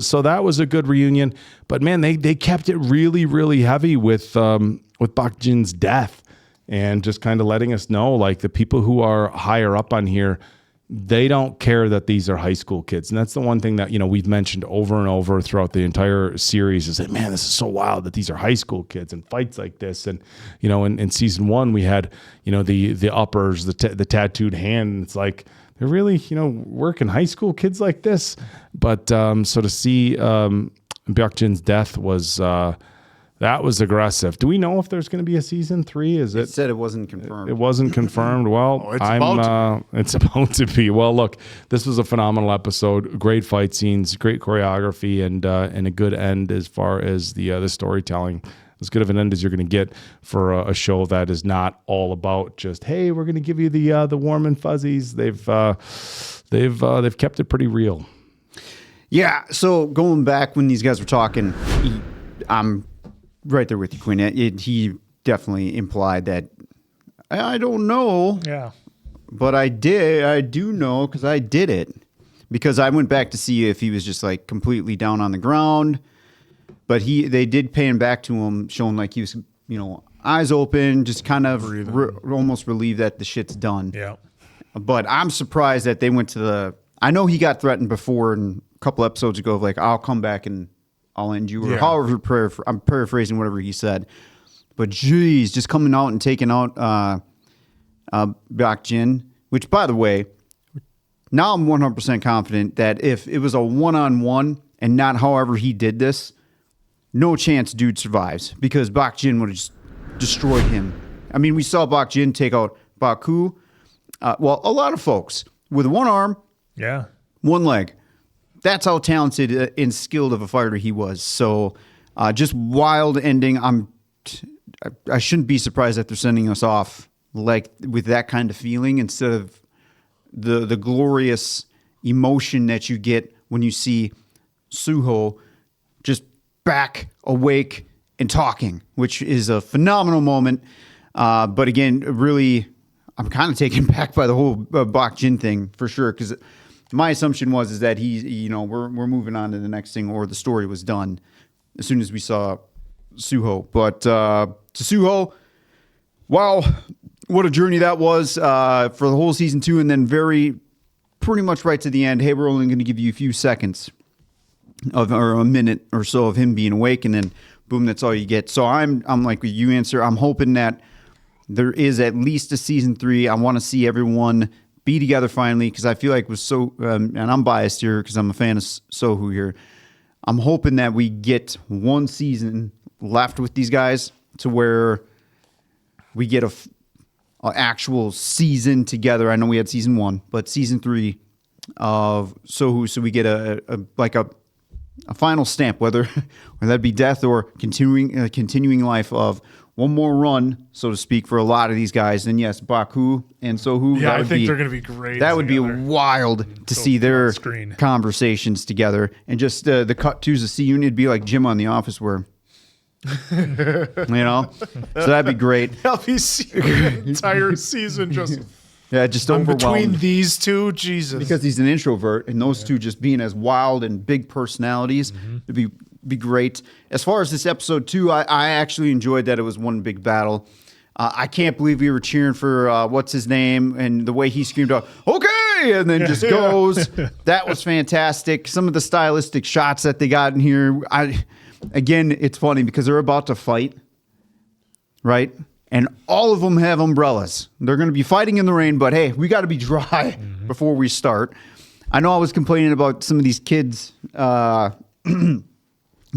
So that was a good reunion, but man, they kept it really, really heavy with Baek-jin's death and just kind of letting us know, like the people who are higher up on here, they don't care that these are high school kids. And that's the one thing that, you know, we've mentioned over and over throughout the entire series is that, man, this is so wild that these are high school kids and fights like this. And, you know, in season 1, we had, you know, the uppers, the tattooed hand. And it's like, they're really, you know, working high school kids like this. But so to see Baek-jin's death was, that was aggressive. Do we know if there's going to be a season 3? It said it wasn't confirmed. It wasn't confirmed. Well, it's about to be. Well, look, this was a phenomenal episode. Great fight scenes, great choreography, and a good end as far as the storytelling. As good of an end as you're going to get for a show that is not all about just, hey, we're going to give you the warm and fuzzies. They've kept it pretty real. Yeah. So going back when these guys were talking, I'm right there with you, Quinn. He definitely implied that I don't know. Yeah. But I do know because I did it. Because I went back to see if he was just like completely down on the ground. But they did pay him back to him, showing like he was, you know, eyes open, just kind of almost relieved that the shit's done. Yeah. But I'm surprised that they went to I know he got threatened before and a couple episodes ago of like, I'll come back and I'll end you, or however, I'm paraphrasing whatever he said. But geez, just coming out and taking out Baek-jin, which by the way, now I'm 100% confident that if it was a one-on-one and not however he did this, no chance dude survives, because Baek-jin would have just destroyed him. I mean, we saw Baek-jin take out Baku. A lot of folks with one arm, one leg. That's how talented and skilled of a fighter he was. So just wild ending. I shouldn't be surprised that they're sending us off like with that kind of feeling instead of the glorious emotion that you get when you see Suho just back awake and talking, which is a phenomenal moment. But again, really, I'm kind of taken back by the whole Baek-jin thing for sure, because my assumption was that we're moving on to the next thing, or the story was done as soon as we saw Suho. But to Suho, wow, what a journey that was for the whole season 2, and then pretty much right to the end. Hey, we're only going to give you a few seconds or a minute or so of him being awake, and then boom, that's all you get. So I'm like with you, Answer. I'm hoping that there is at least a season 3. I want to see everyone be together finally, because I feel like with and I'm biased here because I'm a fan of Sohu here. I'm hoping that we get one season left with these guys to where we get a actual season together. I know we had season 1, but season 3 of Sohu, so we get a final stamp, whether that be death or continuing life of one more run, so to speak, for a lot of these guys. And yes, Baku and Sohu. Yeah, I think they're going to be great. That would be together. wild to see their screen. conversations together. And just the cut twos of Si-eun, it'd be like Jim on The Office where, so that'd be great. That'll be the entire season just Yeah, just between overwhelmed. these two. Jesus. Because he's an introvert, and those two just being as wild and big personalities, it'd be great. As far as this episode 2, I actually enjoyed that it was one big battle. I can't believe we were cheering for what's his name, and the way he screamed out, "Okay!" and then just goes. That was fantastic. Some of the stylistic shots that they got in here. Again, it's funny because they're about to fight, right? And all of them have umbrellas. They're going to be fighting in the rain, but hey, we got to be dry before we start. I know I was complaining about some of these kids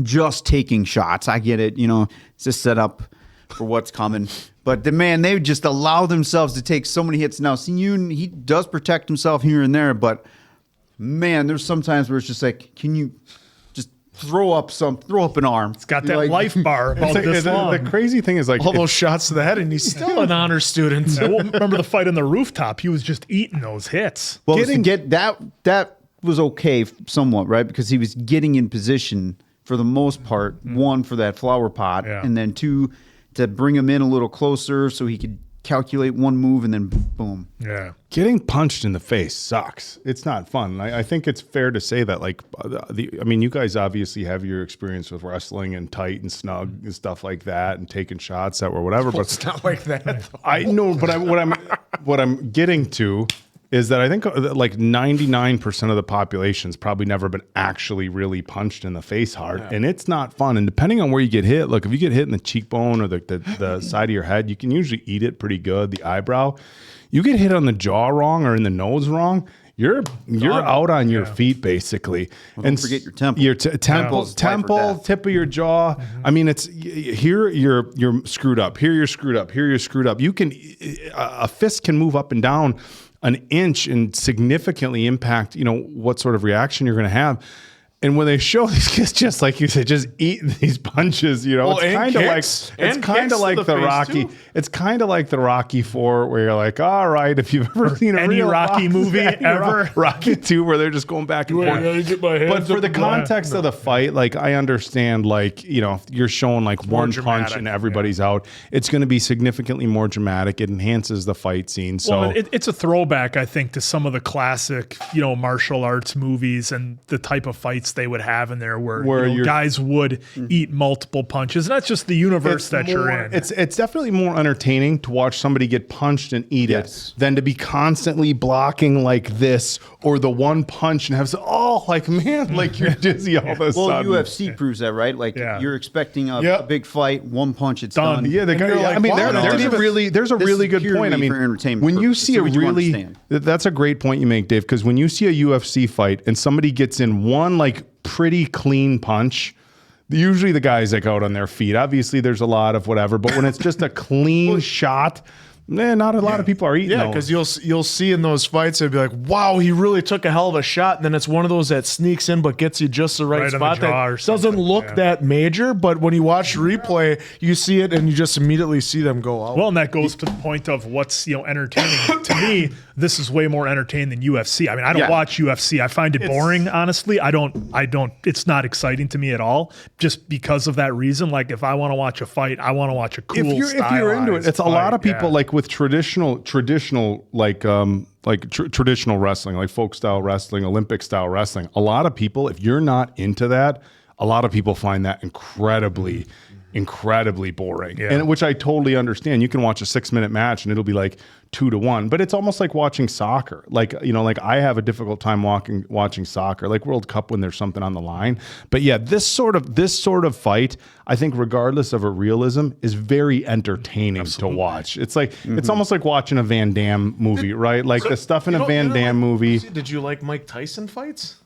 just taking shots. I get it. It's just set up for what's coming. But they just allow themselves to take so many hits. Now, Si-eun, he does protect himself here and there, but man, there's some times where it's just like, can you just throw up an arm? It's got that life bar about this long. The crazy thing is like all those shots to the head, and he's still an honor student. I won't remember the fight on the rooftop. He was just eating those hits. Well, that was okay somewhat, right? Because he was getting in position for the most part. One, for that flower pot, and then two, to bring him in a little closer so he could calculate one move and then boom. Yeah. Getting punched in the face sucks. It's not fun. I think it's fair to say that, like, you guys obviously have your experience with wrestling and tight and snug and stuff like that, and taking shots that were whatever. But It's not like that. I know, but what I'm getting to is that I think like 99% of the population's probably never been actually really punched in the face hard, and it's not fun. And depending on where you get hit, look, if you get hit in the cheekbone or the side of your head, you can usually eat it pretty good. The eyebrow, you get hit on the jaw wrong or in the nose wrong, you're out on your feet basically. Well, don't forget your temple. Your temple, tip of your jaw. I mean, it's here you're screwed up. Here you're screwed up. Here you're screwed up. You can a fist can move up and down an inch and significantly impact, what sort of reaction you're going to have. And when they show these kids, just like you said, just eating these punches, it's kind of like the Rocky. Too. It's kind of like the Rocky 4, where you're like, all right, if you've ever seen any Rocky movie ever, Rocky 2, where they're just going back and forth. But for the context of the fight, like, I understand, like, you're showing like one punch and everybody's out. It's going to be significantly more dramatic. It enhances the fight scene. So well, it's a throwback, I think, to some of the classic, martial arts movies and the type of fights they would have in there where guys would eat multiple punches. And that's just the universe you're in. It's definitely more entertaining to watch somebody get punched and eat it than to be constantly blocking like this or the one punch and have like you're dizzy all of a sudden. UFC proves that, right? Like you're expecting a big fight, one punch, it's done. Yeah, there's a really good point. I mean, when you see that's a great point you make, Dave, because when you see a UFC fight and somebody gets in one like pretty clean punch, usually the guy's like out on their feet. Obviously, there's a lot of whatever, but when it's just a clean shot, not a lot of people are eating. Yeah, because you'll see in those fights, they'd be like, "Wow, he really took a hell of a shot." And then it's one of those that sneaks in but gets you just the right spot that doesn't look that major. But when you watch replay, you see it and you just immediately see them go out. Well, and that goes to the point of what's entertaining. To me, this is way more entertaining than UFC. I mean, I don't watch UFC. I find it boring, honestly. I don't. It's not exciting to me at all, just because of that reason. Like, if I want to watch a fight, I want to watch a cool. If you're into it, it's a lot of people like with traditional traditional wrestling, like folk style wrestling, Olympic style wrestling. A lot of people, if you're not into that, a lot of people find that incredibly boring. And which I totally understand. You can watch a 6-minute match and it'll be like 2-1, but it's almost like watching soccer. Like, like I have a difficult time watching soccer, like World Cup when there's something on the line. But yeah, this sort of fight, I think regardless of a realism, is very entertaining to watch. It's like, it's almost like watching a Van Damme movie, right? Like the stuff in a Van Damme movie. Did you like Mike Tyson fights?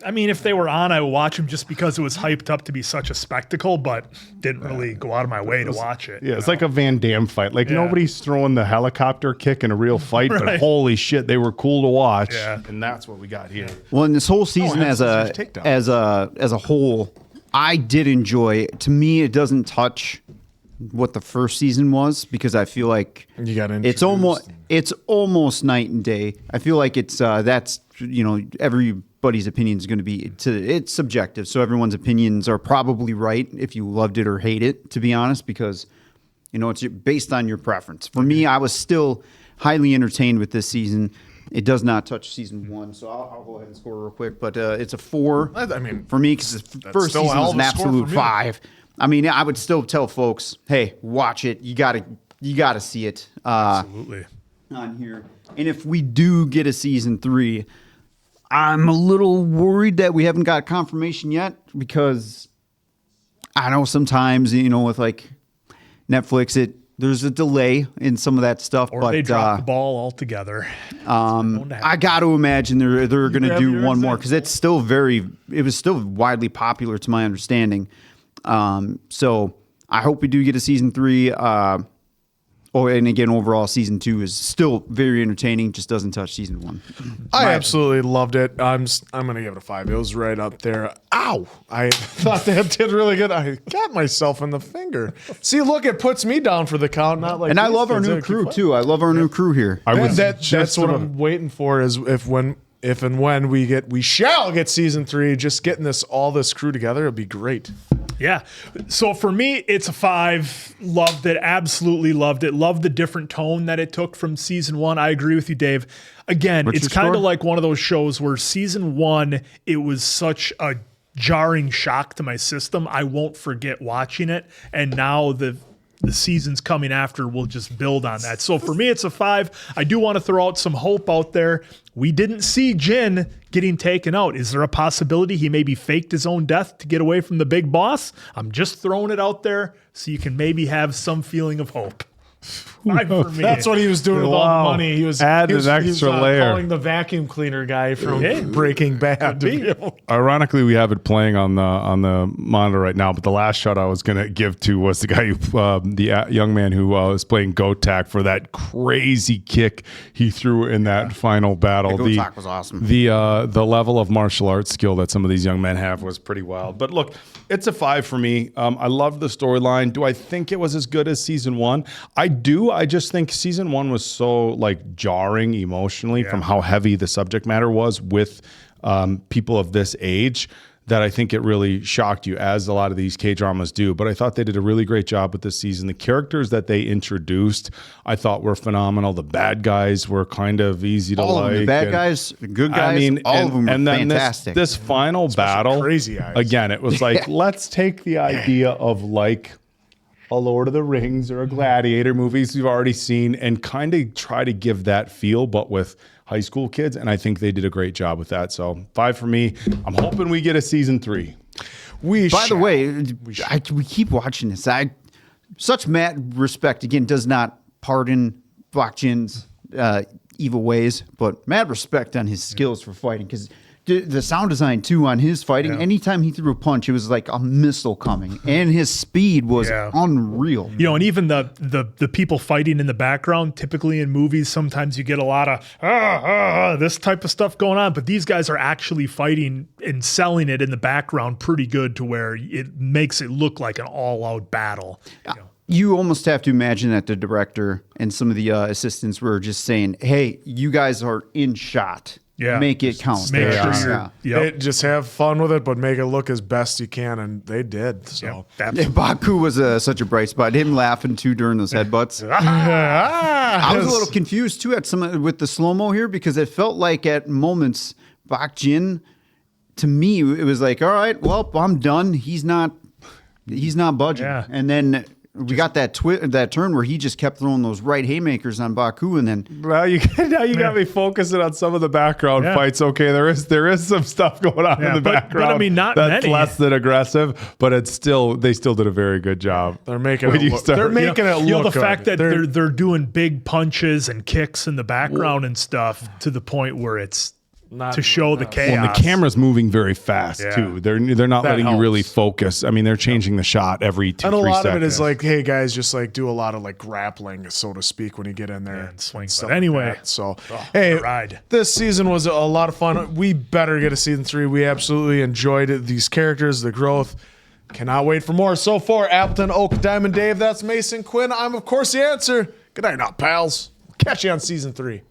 I mean, if they were on, I would watch them just because it was hyped up to be such a spectacle, but didn't really go out of my way to watch it. Yeah, it's like a Van Damme fight. Like nobody's throwing the helicopter kick in a real fight, but holy shit, they were cool to watch. Yeah. And that's what we got here. Well, in this whole season as a whole, I did enjoy. To me, it doesn't touch what the first season was, because I feel like You got it's almost night and day. I feel like it's that's everybody's opinion is going to be it's subjective, so everyone's opinions are probably right if you loved it or hate it, to be honest, because it's based on your preference. For me, I was still highly entertained with this season. It does not touch season 1, so I'll go ahead and score real quick. But it's a 4. I mean, for me, because the first still a season hell was of an a score absolute for me. 5. I mean, I would still tell folks, hey, watch it. You gotta see it. Absolutely. On here. And if we do get a season 3, I'm a little worried that we haven't got confirmation yet, because I know sometimes, with like Netflix, there's a delay in some of that stuff. Or but they drop the ball altogether. I got to imagine they're going to have do your one more, example. because it was still widely popular to my understanding. So I hope we do get a season 3. And again, overall, season 2 is still very entertaining. Just doesn't touch season 1. I absolutely loved it. I'm gonna give it a 5. It was right up there. Ow! I thought that did really good. I got myself in the finger. See, look, it puts me down for the count. Not like. And I these love our kids. new They're crew fun. too. I love our new crew here. That's what I'm waiting for. Is if and when we shall get season 3. Just getting all this crew together, it'll be great. Yeah. So for me, it's a 5. Loved it. Absolutely loved it. Loved the different tone that it took from season 1. I agree with you, Dave. Again, What's it's your kind of score? like one of those shows where season 1, it was such a jarring shock to my system. I won't forget watching it. And now the seasons coming after will just build on that. So for me, it's a 5. I do want to throw out some hope out there. We didn't see Jin getting taken out. Is there a possibility he maybe faked his own death to get away from the big boss? I'm just throwing it out there so you can maybe have some feeling of hope. 5 for me. That's what he was doing with all Wow. the money. He was Add he was, an he was, extra layer. calling the vacuum cleaner guy from Hey. Breaking Bad. to be able- Ironically, we have it playing on the monitor right now. But the last shot I was going to give to was the guy who, young man who was playing Go-Tak for that crazy kick he threw in that final battle. The Go-Tak was awesome. The level of martial arts skill that some of these young men have was pretty wild. But look, it's a 5 for me. I love the storyline. Do I think it was as good as season 1? I do. I just think season 1 was so like jarring emotionally from how heavy the subject matter was with people of this age, that I think it really shocked you, as a lot of these K-dramas do. But I thought they did a really great job with this season. The characters that they introduced, I thought were phenomenal. The bad guys were kind of easy to All like. of them, the bad and- guys, the good guys, all of them were and then fantastic. This final battle, Crazy Eyes. again, it was like, let's take the idea of like a Lord of the Rings or a Gladiator movies we've already seen and kind of try to give that feel, but with high school kids. And I think they did a great job with that. So 5 for me. I'm hoping we get a season 3. By the way, we keep watching this. Such mad respect, again, does not pardon Baek-jin's evil ways, but mad respect on his skills for fighting, because the sound design too on his fighting, anytime he threw a punch, it was like a missile coming, and his speed was unreal. And even the people fighting in the background, typically in movies, sometimes you get a lot of this type of stuff going on, but these guys are actually fighting and selling it in the background pretty good, to where it makes it look like an all-out battle. You almost have to imagine that the director and some of the assistants were just saying, hey, you guys are in shot. Yeah. Make it count. Make sure Yeah. you're Just have fun with it, but make it look as best you can, and they did. So Baku was such a bright spot. Him laughing too during those headbutts. I was a little confused too at some with the slow mo here, because it felt like at moments Baek-jin, to me, it was like, all right, well, I'm done. He's not budging. Yeah. And then we got that turn where he just kept throwing those right haymakers on Baku, and then Well, now you got me focusing on some of the background fights. Okay, there is some stuff going on in the background. But I mean, not that's many. less than aggressive, but they still did a very good job. they're making When it you look, start- they're making it look the good. fact that they're doing big punches and kicks in the background and stuff, to the point where it's Not- to show the chaos. And the camera's moving very fast Yeah. too. They're not That letting you really helps. focus. I mean, they're changing the shot every 2-3 And a seconds. lot of it is like, hey guys, just like do a lot of like grappling, so to speak, when you get in there and swing. stuff But anyway, like that. So hey, ride. this season was a lot of fun. We better get a season 3. We absolutely enjoyed it. These characters, the growth. Cannot wait for more. So for Appleton, Oak, Diamond Dave, that's Mason Quinn. I'm, of course, the answer. Good night, not pals. Catch you on season 3.